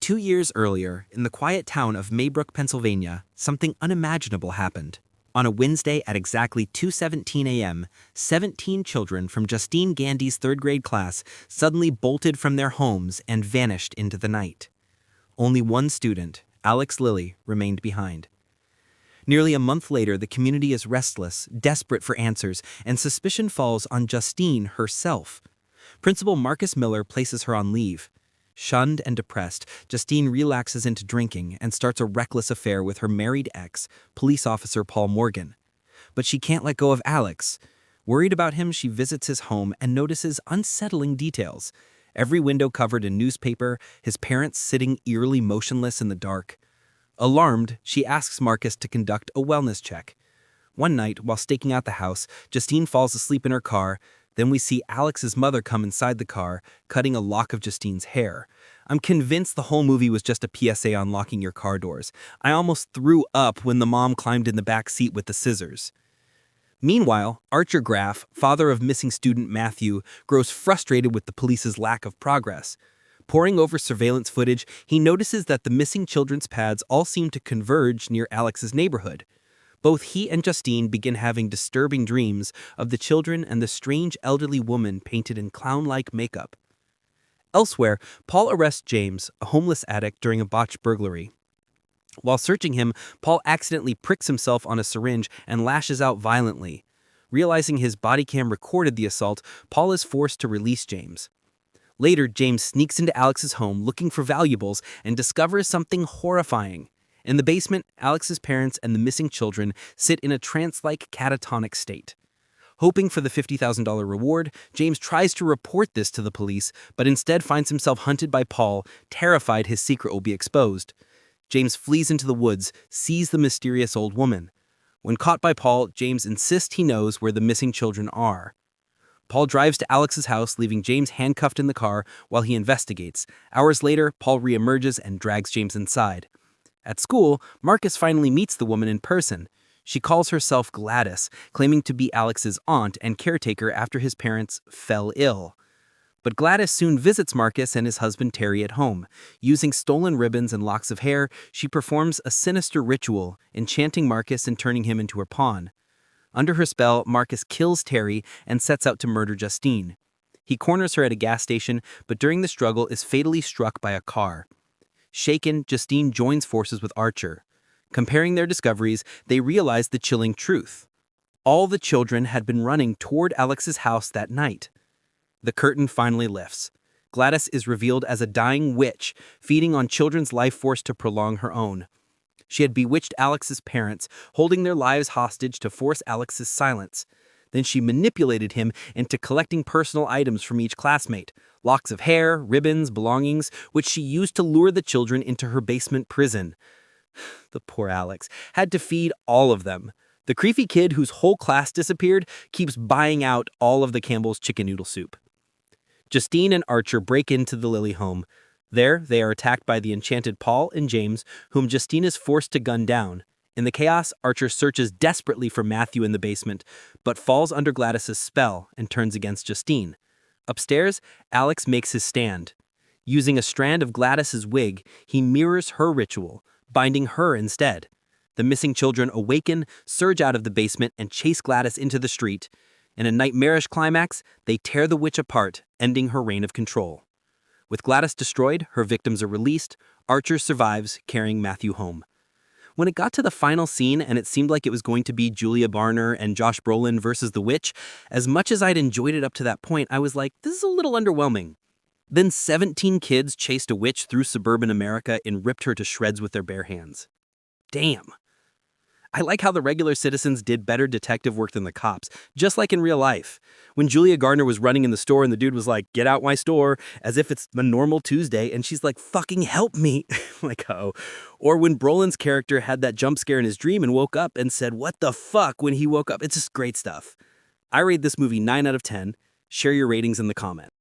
2 years earlier, in the quiet town of Maybrook, Pennsylvania, something unimaginable happened. On a Wednesday at exactly 2:17 a.m., 17 children from Justine Gandy's third-grade class suddenly bolted from their homes and vanished into the night. Only one student, Alex Lilly, remained behind. Nearly a month later, the community is restless, desperate for answers, and suspicion falls on Justine herself. Principal Marcus Miller places her on leave. Shunned and depressed, Justine relaxes into drinking and starts a reckless affair with her married ex, police officer Paul Morgan. But she can't let go of Alex. Worried about him, she visits his home and notices unsettling details. Every window covered in newspaper, his parents sitting eerily motionless in the dark. Alarmed, she asks Marcus to conduct a wellness check. One night, while staking out the house, Justine falls asleep in her car. Then we see Alex's mother come inside the car, cutting a lock of Justine's hair. I'm convinced the whole movie was just a PSA on locking your car doors. I almost threw up when the mom climbed in the back seat with the scissors. Meanwhile, Archer Graff, father of missing student Matthew, grows frustrated with the police's lack of progress. Poring over surveillance footage, he notices that the missing children's paths all seem to converge near Alex's neighborhood. Both he and Justine begin having disturbing dreams of the children and the strange elderly woman painted in clown-like makeup. Elsewhere, Paul arrests James, a homeless addict, during a botched burglary. While searching him, Paul accidentally pricks himself on a syringe and lashes out violently. Realizing his body cam recorded the assault, Paul is forced to release James. Later, James sneaks into Alex's home looking for valuables and discovers something horrifying. In the basement, Alex's parents and the missing children sit in a trance-like catatonic state. Hoping for the $50,000 reward, James tries to report this to the police, but instead finds himself hunted by Paul, terrified his secret will be exposed. James flees into the woods, sees the mysterious old woman. When caught by Paul, James insists he knows where the missing children are. Paul drives to Alex's house, leaving James handcuffed in the car while he investigates. Hours later, Paul reemerges and drags James inside. At school, Marcus finally meets the woman in person. She calls herself Gladys, claiming to be Alex's aunt and caretaker after his parents fell ill. But Gladys soon visits Marcus and his husband Terry at home. Using stolen ribbons and locks of hair, she performs a sinister ritual, enchanting Marcus and turning him into her pawn. Under her spell, Marcus kills Terry and sets out to murder Justine. He corners her at a gas station, but during the struggle is fatally struck by a car. Shaken, Justine joins forces with Archer. Comparing their discoveries, they realize the chilling truth. All the children had been running toward Alex's house that night. The curtain finally lifts. Gladys is revealed as a dying witch, feeding on children's life force to prolong her own. She had bewitched Alex's parents, holding their lives hostage to force Alex's silence. Then she manipulated him into collecting personal items from each classmate, locks of hair, ribbons, belongings, which she used to lure the children into her basement prison. The poor Alex had to feed all of them. The creepy kid whose whole class disappeared keeps buying out all of the Campbell's chicken noodle soup. Justine and Archer break into the Lilly home. There, they are attacked by the enchanted Paul and James, whom Justine is forced to gun down. In the chaos, Archer searches desperately for Matthew in the basement, but falls under Gladys's spell and turns against Justine. Upstairs, Alex makes his stand. Using a strand of Gladys's wig, he mirrors her ritual, binding her instead. The missing children awaken, surge out of the basement, and chase Gladys into the street. In a nightmarish climax, they tear the witch apart, ending her reign of control. With Gladys destroyed, her victims are released. Archer survives, carrying Matthew home. When it got to the final scene and it seemed like it was going to be Julia Barner and Josh Brolin versus the witch, as much as I'd enjoyed it up to that point, I was like, this is a little underwhelming. Then 17 kids chased a witch through suburban America and ripped her to shreds with their bare hands. Damn. I like how the regular citizens did better detective work than the cops, just like in real life. When Julia Gardner was running in the store and the dude was like, "Get out my store," as if it's a normal Tuesday, and she's like, "Fucking help me." Like, oh. Or when Brolin's character had that jump scare in his dream and woke up and said, "What the fuck?" when he woke up. It's just great stuff. I rate this movie 9 out of 10. Share your ratings in the comments.